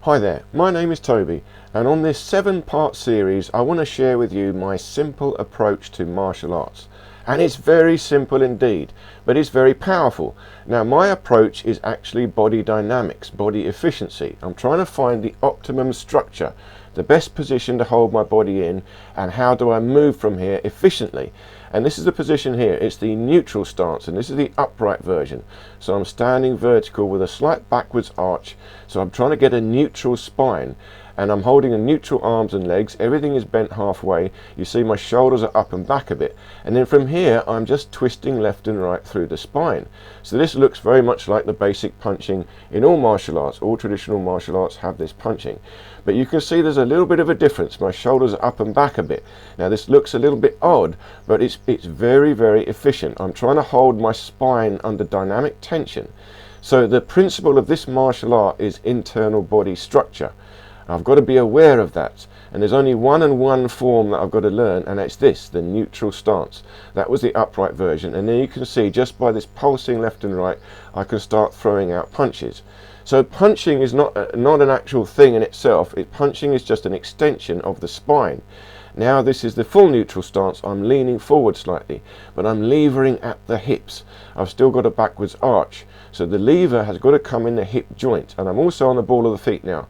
Hi there, my name is Toby, and on this 7-part series I want to share with you my simple approach to martial arts. And it's very simple indeed, but it's very powerful. Now my approach is actually body dynamics, body efficiency. I'm trying to find the optimum structure, the best position to hold my body in, and how do I move from here efficiently. And this is the position here, it's the neutral stance, and this is the upright version. So I'm standing vertical with a slight backwards arch, so I'm trying to get a neutral spine. And I'm holding a neutral arms and legs, everything is bent halfway, you see my shoulders are up and back a bit, and then from here I'm just twisting left and right through the spine. So this looks very much like the basic punching in all martial arts. All traditional martial arts have this punching, but you can see there's a little bit of a difference. My shoulders are up and back a bit. Now this looks a little bit odd, but it's very, very efficient. I'm trying to hold my spine under dynamic tension. So the principle of this martial art is internal body structure. I've got to be aware of that, and there's only one form that I've got to learn, and it's this, the neutral stance. That was the upright version, and then you can see just by this pulsing left and right I can start throwing out punches. So punching is not an actual thing in itself. Punching is just an extension of the spine. Now this is the full neutral stance. I'm leaning forward slightly, but I'm levering at the hips. I've still got a backwards arch, so the lever has got to come in the hip joint, and I'm also on the ball of the feet now.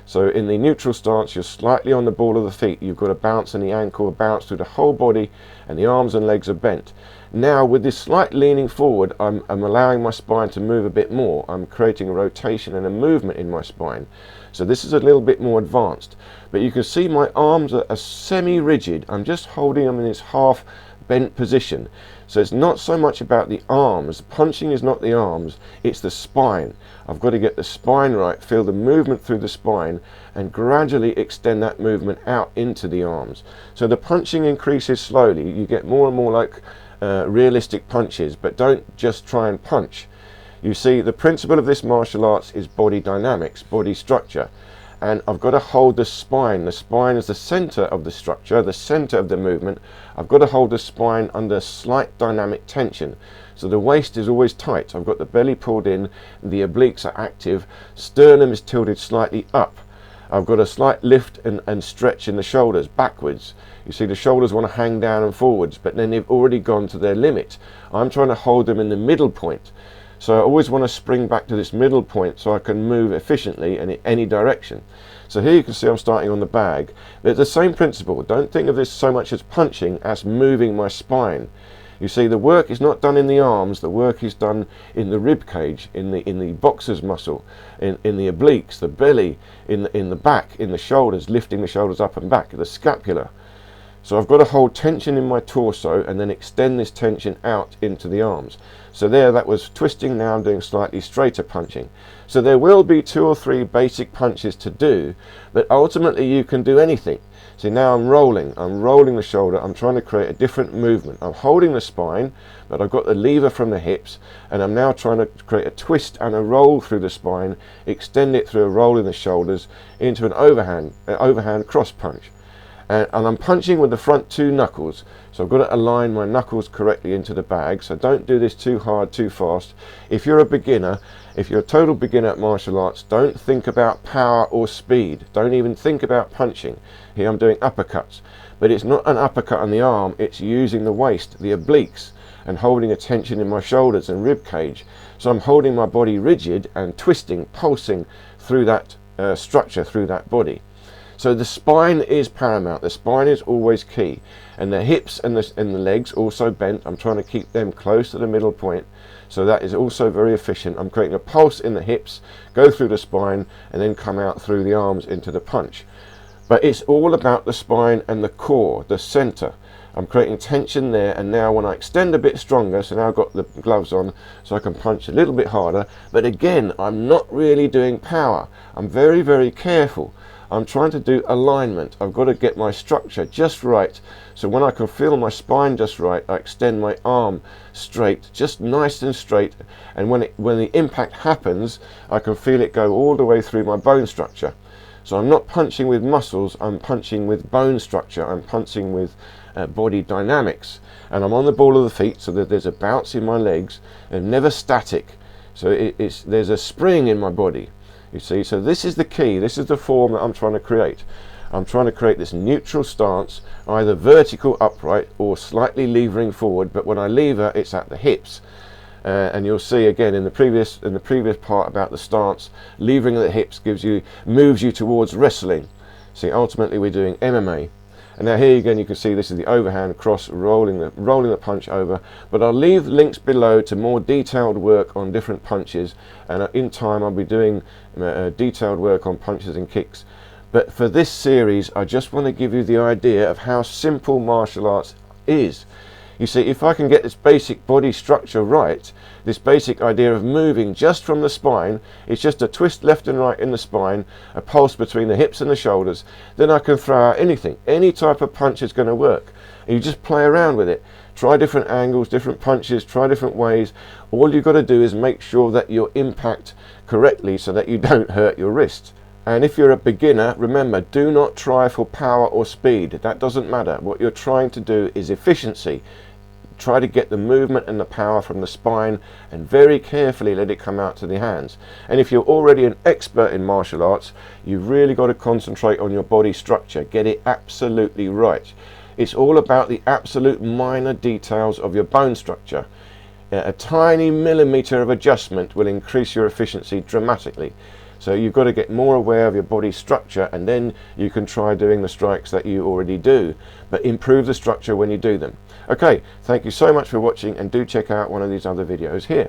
So in the neutral stance you're slightly on the ball of the feet, you've got a bounce in the ankle, a bounce through the whole body, and the arms and legs are bent. Now with this slight leaning forward I'm allowing my spine to move a bit more. I'm creating a rotation and a movement in my spine. So this is a little bit more advanced, but you can see my arms are semi-rigid. I'm just holding them in this half bent position. So it's not so much about the arms. Punching is not the arms, it's the spine. I've got to get the spine right, feel the movement through the spine, and gradually extend that movement out into the arms. So the punching increases slowly. You get more and more like realistic punches, but don't just try and punch. You see, the principle of this martial arts is body dynamics, body structure. And I've got to hold the spine. The spine is the center of the structure, the center of the movement. I've got to hold the spine under slight dynamic tension. So the waist is always tight. I've got the belly pulled in, the obliques are active, sternum is tilted slightly up. I've got a slight lift and stretch in the shoulders backwards. You see the shoulders want to hang down and forwards, but then they've already gone to their limit. I'm trying to hold them in the middle point. So I always want to spring back to this middle point so I can move efficiently in any direction. So here you can see I'm starting on the bag. But it's the same principle. Don't think of this so much as punching as moving my spine. You see, the work is not done in the arms, the work is done in the rib cage, in the boxer's muscle, in the obliques, the belly, in the back, in the shoulders, lifting the shoulders up and back, the scapula. So I've got to hold tension in my torso and then extend this tension out into the arms. So there, that was twisting. Now I'm doing slightly straighter punching. So there will be 2 or 3 basic punches to do, but ultimately you can do anything. See, now I'm rolling the shoulder, I'm trying to create a different movement. I'm holding the spine, but I've got the lever from the hips, and I'm now trying to create a twist and a roll through the spine, extend it through a roll in the shoulders into an overhand cross punch. And I'm punching with the front 2 knuckles, so I've got to align my knuckles correctly into the bag. So don't do this too hard, too fast. If you're a beginner, if you're a total beginner at martial arts, don't think about power or speed. Don't even think about punching. Here I'm doing uppercuts, but it's not an uppercut on the arm, it's using the waist, the obliques, and holding a tension in my shoulders and rib cage. So I'm holding my body rigid and twisting, pulsing through that structure, through that body. So the spine is paramount, the spine is always key, and the hips and the legs also bent. I'm trying to keep them close to the middle point, so that is also very efficient. I'm creating a pulse in the hips, go through the spine, and then come out through the arms into the punch. But it's all about the spine and the core, the center. I'm creating tension there, and now when I extend a bit stronger, so now I've got the gloves on so I can punch a little bit harder, but again I'm not really doing power. I'm very, very careful. I'm trying to do alignment. I've got to get my structure just right, so when I can feel my spine just right, I extend my arm straight, just nice and straight, and when the impact happens, I can feel it go all the way through my bone structure. So I'm not punching with muscles, I'm punching with bone structure, I'm punching with body dynamics, and I'm on the ball of the feet so that there's a bounce in my legs and never static. So there's a spring in my body. You see, so this is the key, this is the form that I'm trying to create. I'm trying to create this neutral stance, either vertical upright or slightly levering forward, but when I lever it's at the hips. And you'll see again in the previous part about the stance, levering at the hips moves you towards wrestling. See, ultimately we're doing MMA. And now here again you can see this is the overhand cross, rolling the punch over, but I'll leave links below to more detailed work on different punches, and in time I'll be doing detailed work on punches and kicks. But for this series I just want to give you the idea of how simple martial arts is. You see, if I can get this basic body structure right, this basic idea of moving just from the spine, it's just a twist left and right in the spine, a pulse between the hips and the shoulders, then I can throw out anything. Any type of punch is going to work. And you just play around with it. Try different angles, different punches, try different ways. All you've got to do is make sure that you impact correctly so that you don't hurt your wrist. And if you're a beginner, remember, do not try for power or speed. That doesn't matter. What you're trying to do is efficiency. Try to get the movement and the power from the spine and very carefully let it come out to the hands. And if you're already an expert in martial arts, you've really got to concentrate on your body structure. Get it absolutely right. It's all about the absolute minor details of your bone structure. A tiny millimeter of adjustment will increase your efficiency dramatically. So you've got to get more aware of your body structure, and then you can try doing the strikes that you already do, but improve the structure when you do them. Okay, thank you so much for watching, and do check out one of these other videos here.